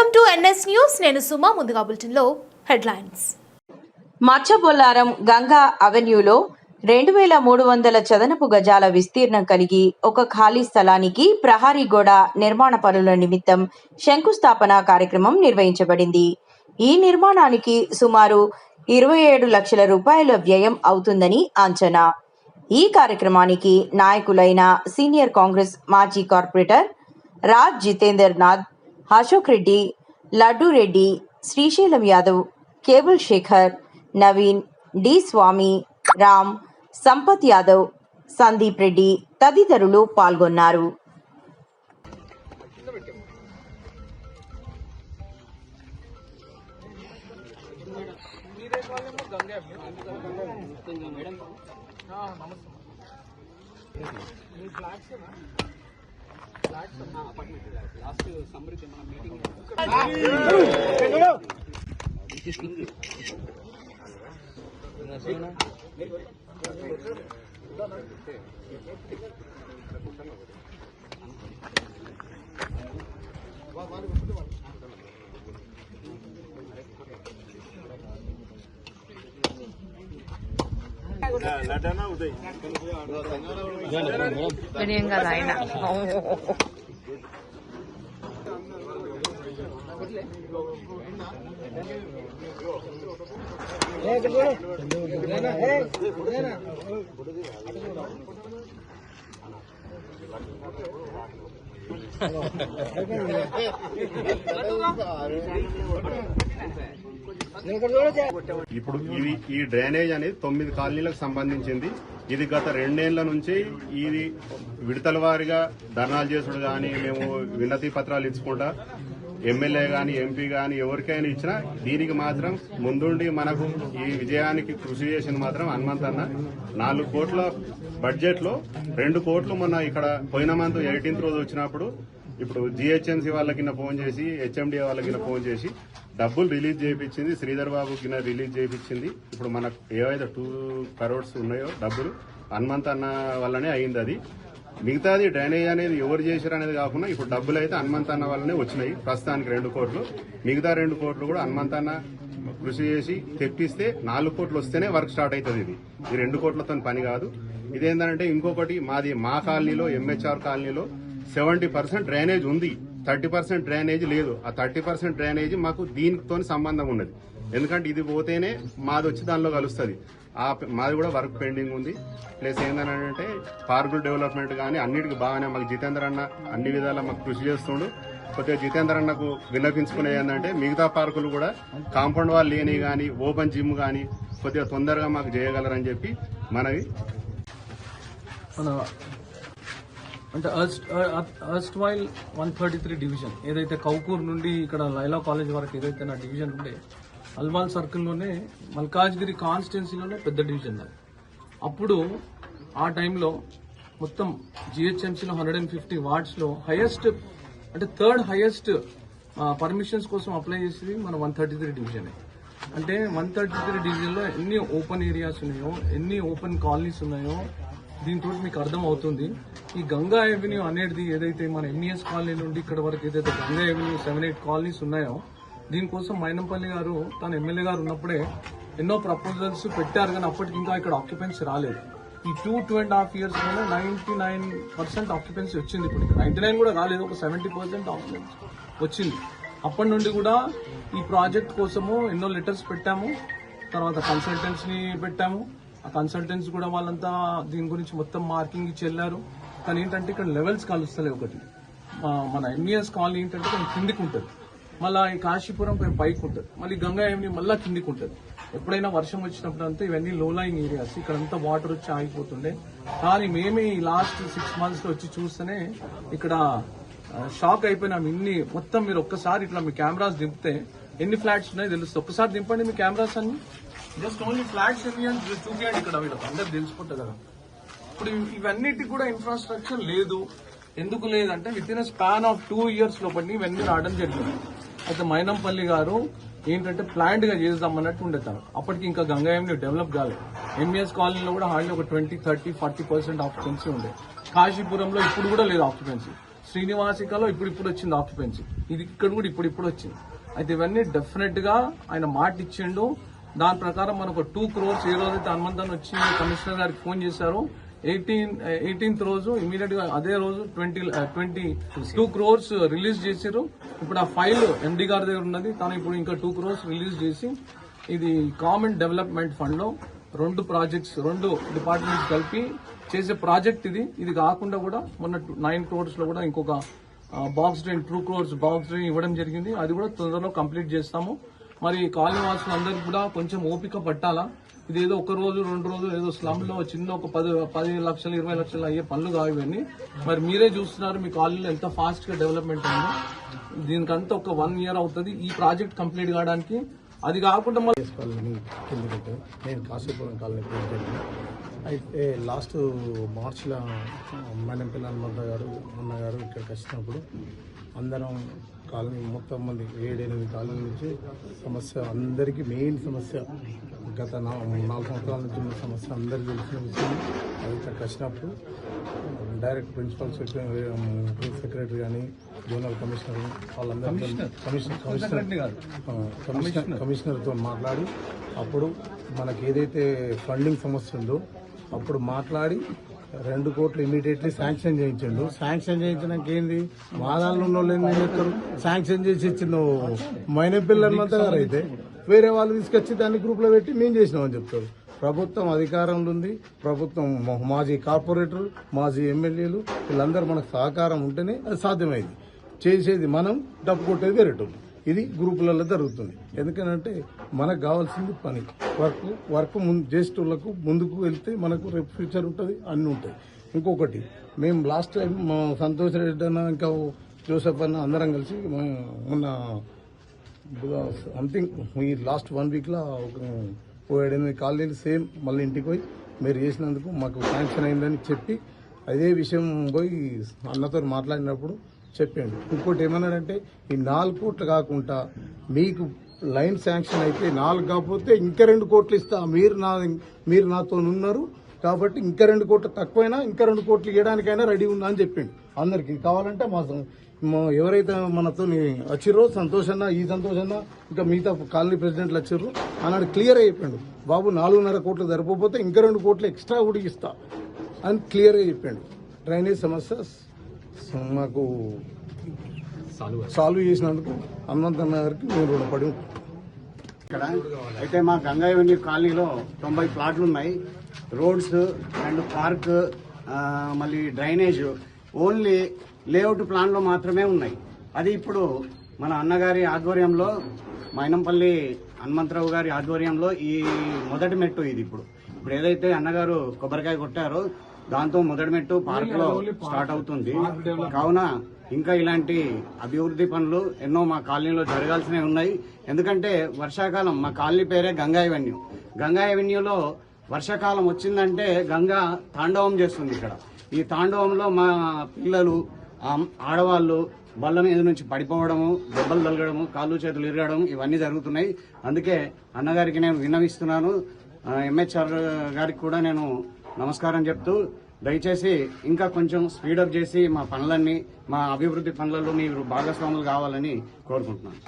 Welcome to NS news. నేను సుమా. ముందుగా బులెటిన్లో హెడ్లైన్స్. మచ్చబొల్లారం గంగా అవెన్యూలో 2300 చదనపు గజాల విస్తీర్ణం కలిగి ఒక ఖాళీ స్థలానికి ప్రహారీ గోడ నిర్మాణ పనుల నిమిత్తం శంకుస్థాపన కార్యక్రమం నిర్వహించబడింది. ఈ నిర్మాణానికి సుమారు 27 లక్షల రూపాయల వ్యయం అవుతుందని అంచనా. ఈ కార్యక్రమానికి నాయకులైన సీనియర్ కాంగ్రెస్ మాజీ corporator Raj Jitender Nath, Ashok Reddy, Laddu Reddy, Srisailam Yadav, cable Shekhar, Naveen, D Swami, Ram, Sampath Yadav, Sandeep Reddy తదితరులు పాల్గొన్నారు. ఇప్పుడు ఈ డ్రైనేజ్ అనేది 9 కాలనీలకు సంబంధించింది. ఇది గత 2 ఏళ్ల నుంచి ఇది విడతల వారిగా ధర్నాలు చేసుడు కానీ, మేము వినతి పత్రాలు ఇచ్చుకుంటా ఎమ్మెల్యే గాని ఎంపీ గాని ఎవరికైనా ఇచ్చినా దీనికి మాత్రం ముందుండి మనకు ఈ విజయానికి కృషి చేసింది మాత్రం హనుమంతన్న. 4 కోట్ల బడ్జెట్ లో 2 కోట్లు మొన్న ఇక్కడ పోయిన మంత్ 18th రోజు వచ్చినప్పుడు ఇప్పుడు జిహెచ్ఎంసీ వాళ్ళకి ఫోన్ చేసి, హెచ్ఎండి వాళ్ళకి ఫోన్ చేసి డబ్బులు రిలీజ్ చేయించింది. శ్రీధర్ బాబు కింద రిలీజ్ చేయించింది. ఇప్పుడు మనకు ఏవైతే 2 crores ఉన్నాయో డబ్బులు హనుమంతన్న వల్లనే అయింది. అది మిగతాది డ్రైనేజ్ అనేది ఎవరు చేశారు అనేది కాకుండా ఇప్పుడు డబ్బులు అయితే హనుమంతన్న వల్లనే వచ్చినాయి. ప్రస్తుతానికి 2 కోట్లు, మిగతా 2 కోట్లు కూడా హనుమంతన్న కృషి చేసి తెప్పిస్తే 4 కోట్లు వస్తేనే వర్క్ స్టార్ట్ అవుతుంది. ఇది 2 కోట్లతో పని కాదు. ఇదేంటంటే ఇంకొకటి మా కాలనీలో ఎంహెచ్ఆర్ కాలనీలో 70% డ్రైనేజ్ ఉంది, 30% డ్రైనేజ్ లేదు. ఆ 30% డ్రైనేజ్ మాకు దీనితో సంబంధం ఉన్నది. ఎందుకంటే ఇది పోతేనే మాది వచ్చి దానిలో కలుస్తుంది. మాది కూడా వర్క్ పెండింగ్ ఉంది. ప్లస్ ఏంటంటే పార్కుల డెవలప్మెంట్ కానీ అన్నిటికీ బాగానే మాకు జితేందర్ అన్న అన్ని విధాలా మాకు కృషి చేస్తుండు. కొద్దిగా జితేందర్ అన్నకు విన్నపించుకునేది ఏంటంటే మిగతా పార్కులు కూడా కాంపౌండ్ వాల్ లేని కానీ, ఓపెన్ జిమ్ కానీ కొద్దిగా తొందరగా మాకు చేయగలరని చెప్పి మనవి. అంటే అస్ట్ వైల్ 133 డివిజన్ ఏదైతే కౌకూర్ నుండి ఇక్కడ లైలా కాలేజ్ వరకు ఏదైతే నా డివిజన్ ఉండే, అల్వాల్ సర్కిల్లోనే మల్కాజ్గిరి కాన్స్టిట్యున్సీలోనే పెద్ద డివిజన్ అది. అప్పుడు ఆ టైంలో మొత్తం జిహెచ్ఎంసీలో 150 వార్డ్స్లో హైయెస్ట్ అంటే 3rd హైయెస్ట్ పర్మిషన్స్ కోసం అప్లై చేసేది మన 133 డివిజనే. అంటే 133 డివిజన్లో ఎన్ని ఓపెన్ ఏరియాస్ ఉన్నాయో, ఎన్ని ఓపెన్ కాలనీస్ ఉన్నాయో దీంతో మీకు అర్థం అవుతుంది. ఈ గంగా ఎవెన్యూ అనేది ఏదైతే మన ఎంఈఎస్ కాలనీ నుండి ఇక్కడ వరకు ఏదైతే గంగా ఎవెన్యూ 7-8 కాలనీస్ ఉన్నాయో, దీనికోసం మైనంపల్లి గారు తన ఎమ్మెల్యే గారు ఉన్నప్పుడే ఎన్నో ప్రపోజల్స్ పెట్టారు. కానీ అప్పటికి ఇంకా ఇక్కడ ఆక్యుపెన్సీ రాలేదు. ఈ 2.5 years లోనే 99% ఆక్యుపెన్సీ వచ్చింది. ఇప్పుడు 99 కూడా రాలేదు, ఒక 70% ఆక్యుపెన్సీ వచ్చింది. అప్పటి నుండి కూడా ఈ ప్రాజెక్ట్ కోసము ఎన్నో లెటర్స్ పెట్టాము. తర్వాత కన్సల్టెంట్స్ ని పెట్టాము. ఆ కన్సల్టెంట్స్ కూడా వాళ్ళంతా దీని గురించి మొత్తం మార్కింగ్ ఇచ్చి వెళ్ళారు. కానీ ఏంటంటే ఇక్కడ లెవెల్స్ కలుస్తలే. ఒకటి మన ఎంఈఎస్ కాలనీ ఏంటంటే కొంచెం కిందికి ఉంటుంది, మళ్ళీ ఈ కాశీపురం కొంచెం పైకి ఉంటుంది, మళ్ళీ గంగా ఎవెన్యూ మళ్ళీ కిందికి ఉంటుంది. ఎప్పుడైనా వర్షం వచ్చినప్పుడు అంతా ఇవన్నీ లో లైయింగ్ ఏరియాస్, ఇక్కడంతా వాటర్ వచ్చి ఆగిపోతుండే. కానీ మేమే ఈ లాస్ట్ 6 months లో వచ్చి చూస్తేనే ఇక్కడ షాక్ అయిపోయినాం. ఇన్ని మొత్తం మీరు ఒక్కసారి ఇట్లా మీ కెమెరాస్ దింపితే ఎన్ని ఫ్లాట్స్ ఉన్నాయో తెలుస్తుంది. ఒక్కసారి దింపండి మీ కెమెరాస్ అన్ని, జస్ట్ ఓన్లీ ఫ్లాట్స్ ఎన్ని అని చూపించండి. ఇక్కడ వీళ్ళకి అందరు తెలిసిపోతుంది కదా. ఇప్పుడు ఇవన్నిటికి కూడా ఇన్ఫ్రాస్ట్రక్చర్ లేదు. ఎందుకు లేదంటే with in span of 2 years లోపలి ఇవన్నీ రావడం జరిగింది. అయితే మైనంపల్లి గారు ఏంటంటే ప్లాంట్ గా చేద్దామన్నట్టు ఉండేతారు. అప్పటికి ఇంకా గంగా ఎవెన్యూ డెవలప్ కాలేదు. ఎంఈఎస్ కాలనీలో కూడా హార్డ్లీ ఒక 20, 30, 40% ఆక్యుపెన్సీ ఉండే. కాశీపురంలో ఇప్పుడు కూడా లేదు ఆక్యుపెన్సీ. శ్రీనివాసికలో ఇప్పుడు వచ్చింది ఆక్యుపెన్సీ, ఇది ఇక్కడ కూడా ఇప్పుడు వచ్చింది. అయితే ఇవన్నీ డెఫినెట్ గా ఆయన మాట ఇచ్చిండు. దాని ప్రకారం మనకు 2 crores ఏ రోజైతే హనుమంతన్ వచ్చి కమిషనర్ గారికి ఫోన్ చేశారో 18th రోజు ఇమీడియట్ గా అదే రోజు 22 crores రిలీజ్ చేశారు. ఇప్పుడు ఆ ఫైల్ ఎండి గారి దగ్గర ఉన్నది. తను ఇప్పుడు ఇంకా 2 crores రిలీజ్ చేసి ఇది కామన్ డెవలప్మెంట్ ఫండ్ లో 2 ప్రాజెక్ట్స్ 2 డిపార్ట్మెంట్స్ కలిపి చేసే ప్రాజెక్ట్ ఇది కాకుండా కూడా మొన్న 9 crores లో కూడా ఇంకొక box drain 2 crores box drain ఇవ్వడం జరిగింది. అది కూడా తొందరలో కంప్లీట్ చేస్తాము. మరి కాలనీ వాసులందరికీ కూడా కొంచెం ఓపిక పట్టాలా. ఇదేదో 1 రోజు 2 రోజులు ఏదో స్లమ్ లో చిన్న ఒక 10 లక్షలు 20 లక్షలు అయ్యే పనులు కావు ఇవన్నీ. మరి మీరే చూస్తున్నారు మీ కాలనీలో ఎంత ఫాస్ట్ గా డెవలప్మెంట్ అయిందో. దీనికంతా ఒక 1 year అవుతుంది ఈ ప్రాజెక్ట్ కంప్లీట్ కావడానికి. అది కాకుండా నేను కాశీపురం కాలనీ ప్రెసిడెంట్. అయితే లాస్ట్ మార్చిలో మేడంపల్లి హనుమంత గారు అన్నగారు ఇక్కడికి వచ్చినప్పుడు అందరం కాలనీ మొత్తం మంది 7-8 కాలనీ నుంచి సమస్య అందరికీ మెయిన్ సమస్య గత 4 సంవత్సరాల నుంచి ఉన్న సమస్య అందరికీ తెలిసిన విషయం. అది ఇక్కడికి వచ్చినప్పుడు డైరెక్ట్ ప్రిన్సిపల్ సెక్రటరీ కానీ జోనల్ కమిషనర్ వాళ్ళందరూ కమిషనర్తో మాట్లాడి అప్పుడు మనకి ఏదైతే ఫండింగ్ సమస్య ఉందో అప్పుడు మాట్లాడి 2 కోట్లు ఇమీడియట్లీ శాంక్షన్ చేయించండు. శాంక్షన్ చేయించినాక ఏంది వాదాలు ఉన్న వాళ్ళు ఏం చెప్తారు, శాంక్షన్ చేసి ఇచ్చిన మైనపిల్ల హనుమంత గారు అయితే వేరే వాళ్ళు తీసుకొచ్చి దాన్ని గ్రూప్ లో పెట్టి మేము చేసినామని చెప్తారు. ప్రభుత్వం అధికారంలో ఉంది. ప్రభుత్వం మాజీ కార్పొరేటర్ మాజీ ఎమ్మెల్యేలు వీళ్ళందరూ మనకు సహకారం ఉంటేనే అది సాధ్యమైంది. చేసేది మనం, డబ్బు కొట్టేది వేరేటోళ్ళు. ఇది గ్రూపులలో జరుగుతుంది. ఎందుకంటే మనకు కావాల్సింది పని, వర్క్ చేసేటోళ్లకు ముందుకు వెళ్తే మనకు రేపు ఫ్యూచర్ ఉంటుంది, అన్నీ ఉంటాయి. ఇంకొకటి మేము లాస్ట్ టైం మా సంతోష్ రెడ్డి అన్న ఇంకా జోసెఫ్ అన్న అందరం కలిసి మొన్న సంథింగ్ ఈ లాస్ట్ 1 week లో 7-8 కాలనీలు సేమ్ మళ్ళీ ఇంటికి పోయి మీరు చేసినందుకు మాకు శాంక్షన్ అయిందని చెప్పి అదే విషయం పోయి అన్నతో మాట్లాడినప్పుడు చెప్పండి. ఇంకోటి ఏమన్నాడంటే ఈ 4 కోట్లు కాకుండా మీకు లైన్ శాంక్షన్ అయితే 4 కాకపోతే ఇంకా 2 కోట్లు ఇస్తా, మీరు నాతో ఉన్నారు కాబట్టి ఇంకా 2 కోట్లు తక్కువైనా ఇంకా 2 కోట్లు ఇవ్వడానికైనా రెడీ ఉన్నా అని చెప్పిండు. అందరికి కావాలంటే ఎవరైతే మనతో వచ్చిర్రో సంతోషన్న ఈ సంతోషన్న ఇంకా మిగతా కాలనీ ప్రెసిడెంట్లు వచ్చిర్రు అన్నాడు క్లియర్ అయిపోయాడు. బాబు 4.5 కోట్లు సరిపోతే ఇంకా 2 కోట్లు ఎక్స్ట్రా కూడా ఇస్తా అని క్లియర్గా చెప్పాడు. డ్రైనేజ్ సమస్య మాకు సాల్వ్ చేసినందుకు హనుమంతన్న గారికి మేము రుణపడి ఉంటాం. ఇక్కడ అయితే మా గంగా అవెన్యూ కాలనీలో 90 ప్లాట్లు ఉన్నాయి. రోడ్స్ అండ్ పార్క్ మళ్ళీ డ్రైనేజ్ ఓన్లీ లేఅవుట్ ప్లాన్ లో మాత్రమే ఉన్నాయి. అది ఇప్పుడు మన అన్నగారి ఆధ్వర్యంలో మైనంపల్లి హనుమంతరావు గారి ఆధ్వర్యంలో ఈ మొదటి మెట్టు ఇది. ఇప్పుడు ఏదైతే అన్నగారు కొబ్బరికాయ కొట్టారో దాంతో మొదటి మెట్టు పార్క్ లో స్టార్ట్ అవుతుంది. కావున ఇంకా ఇలాంటి అభివృద్ధి పనులు ఎన్నో మా కాలనీలో జరగాల్సినవి ఉన్నాయి. ఎందుకంటే వర్షాకాలం మా కాలనీ పేరే గంగా అవెన్యూ. గంగా అవెన్యూలో వర్షాకాలం వచ్చిందంటే గంగా తాండవం చేస్తుంది. ఇక్కడ ఈ తాండవంలో మా పిల్లలు ఆడవాళ్ళు బల్ల మీద నుంచి పడిపోవడము, దెబ్బలు తగలడము, కాళ్ళు చేతులు ఇరగడం ఇవన్నీ జరుగుతున్నాయి. అందుకే అన్నగారికి నేను విన్నవిస్తున్నాను. ఎంహెచ్ఆర్ గారికి కూడా నేను నమస్కారం చెప్తూ దయచేసి ఇంకా కొంచెం స్పీడప్ చేసి మా పనులన్నీ మా అభివృద్ధి పనులలో మీరు భాగస్వాములు కావాలని కోరుకుంటున్నాను.